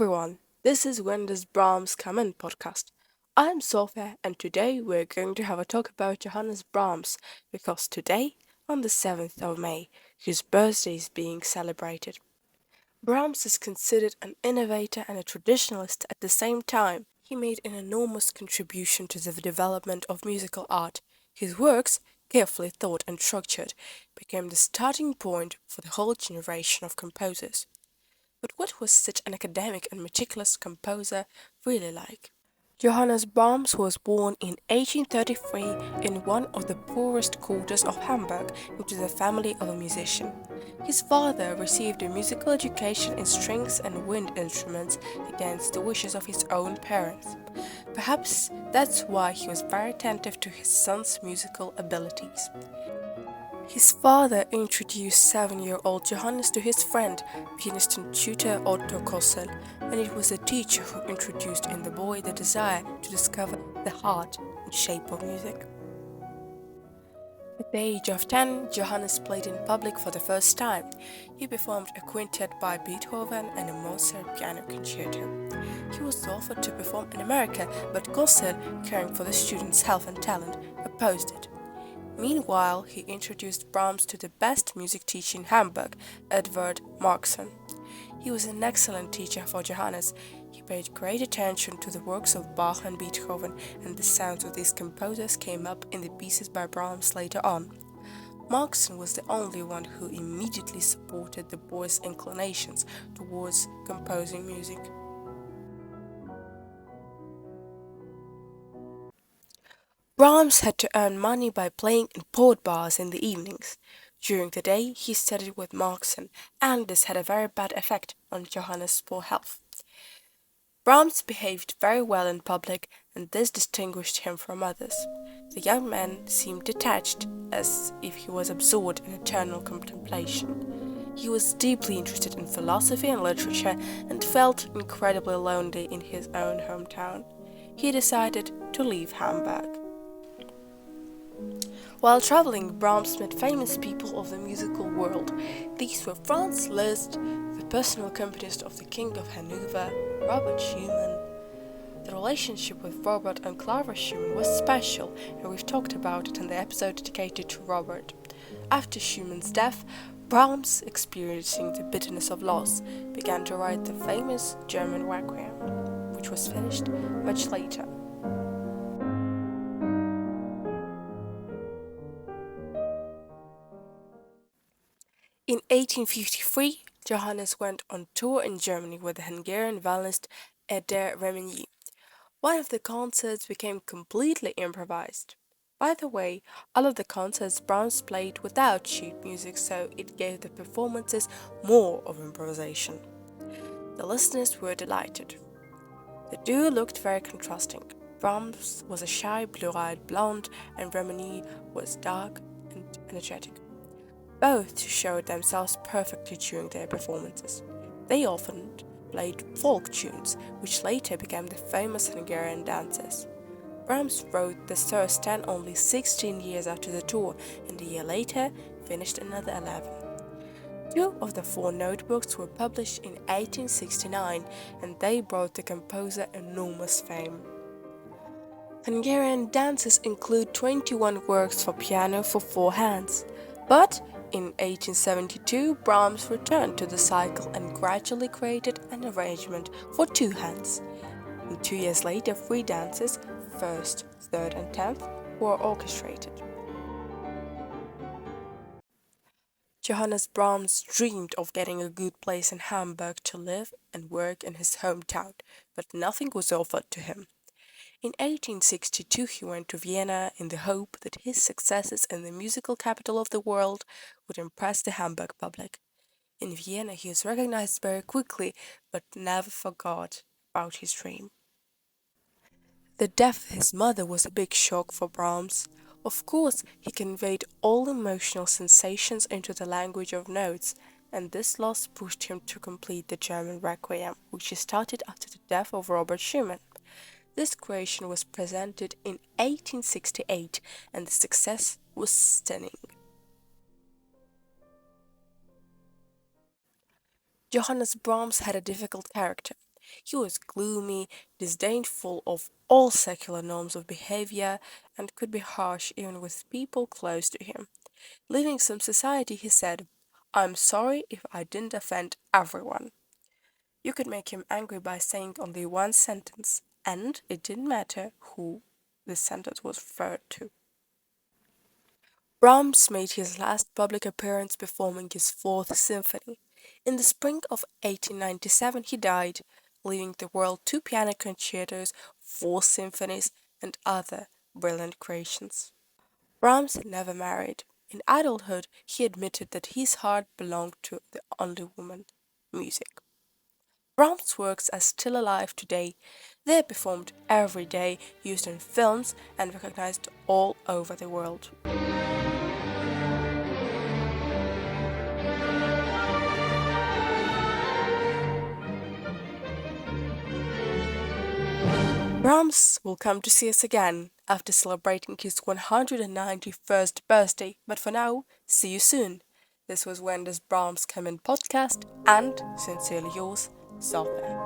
everyone, this is When Does Brahms Come In podcast. I'm Sophia and today we're going to have a talk about Johannes Brahms because today, on the 7th of May, his birthday is being celebrated. Brahms is considered an innovator and a traditionalist at the same time. He made an enormous contribution to the development of musical art. His works, carefully thought and structured, became the starting point for the whole generation of composers. But what was such an academic and meticulous composer really like? Johannes Brahms was born in 1833 in one of the poorest quarters of Hamburg into the family of a musician. His father received a musical education in strings and wind instruments against the wishes of his own parents. Perhaps that's why he was very attentive to his son's musical abilities. His father introduced 7-year-old Johannes to his friend, pianist and tutor Otto Kossel, and it was the teacher who introduced in the boy the desire to discover the heart and shape of music. At the age of 10, Johannes played in public for the first time. He performed a quintet by Beethoven and a Mozart piano concerto. He was offered to perform in America, but Kossel, caring for the student's health and talent, opposed it. Meanwhile, he introduced Brahms to the best music teacher in Hamburg, Edvard Grieg. He was an excellent teacher for Johannes. He paid great attention to the works of Bach and Beethoven, and the sounds of these composers came up in the pieces by Brahms later on. Markson was the only one who immediately supported the boy's inclinations towards composing music. Brahms had to earn money by playing in port bars in the evenings. During the day, he studied with Markson, and this had a very bad effect on Johannes' poor health. Brahms behaved very well in public, and this distinguished him from others. The young man seemed detached, as if he was absorbed in eternal contemplation. He was deeply interested in philosophy and literature, and felt incredibly lonely in his own hometown. He decided to leave Hamburg. While traveling, Brahms met famous people of the musical world. These were Franz Liszt, the personal accompanist of the King of Hanover, Robert Schumann. The relationship with Robert and Clara Schumann was special, and we've talked about it in the episode dedicated to Robert. After Schumann's death, Brahms, experiencing the bitterness of loss, began to write the famous German Requiem, which was finished much later. In 1853, Johannes went on tour in Germany with the Hungarian violinist Edvard Grieg. One of the concerts became completely improvised. By the way, all of the concerts Brahms played without sheet music, so it gave the performances more of improvisation. The listeners were delighted. The duo looked very contrasting. Brahms was a shy blue-eyed blonde and Grieg was dark and energetic. Both showed themselves perfectly during their performances. They often played folk tunes, which later became the famous Hungarian dances. Brahms wrote the first 10 only 16 years after the tour, and a year later finished another 11. 2 of the 4 notebooks were published in 1869, and they brought the composer enormous fame. Hungarian dances include 21 works for piano for 4 hands, but in 1872, Brahms returned to the cycle and gradually created an arrangement for 2 hands. And 2 years later, 3 dances, 1st, 3rd and 10th, were orchestrated. Johannes Brahms dreamed of getting a good place in Hamburg to live and work in his hometown, but nothing was offered to him. In 1862 he went to Vienna in the hope that his successes in the musical capital of the world would impress the Hamburg public. In Vienna he was recognized very quickly, but never forgot about his dream. The death of his mother was a big shock for Brahms. Of course, he conveyed all emotional sensations into the language of notes, and this loss pushed him to complete the German Requiem, which he started after the death of Robert Schumann. This creation was presented in 1868, and the success was stunning. Johannes Brahms had a difficult character. He was gloomy, disdainful of all secular norms of behavior, and could be harsh even with people close to him. Leaving some society, he said, "I'm sorry if I didn't offend everyone." You could make him angry by saying only one sentence, and it didn't matter who the sentence was referred to. Brahms made his last public appearance performing his Fourth Symphony. In the spring of 1897 he died, leaving the world two piano concertos, four symphonies, and other brilliant creations. Brahms had never married. In adulthood, he admitted that his heart belonged to the only woman, music. Brahms' works are still alive today. They are performed every day, used in films, and recognized all over the world. Brahms will come to see us again after celebrating his 191st birthday, but for now, see you soon. This was When Does Brahms Come In podcast, and sincerely yours, Sophia.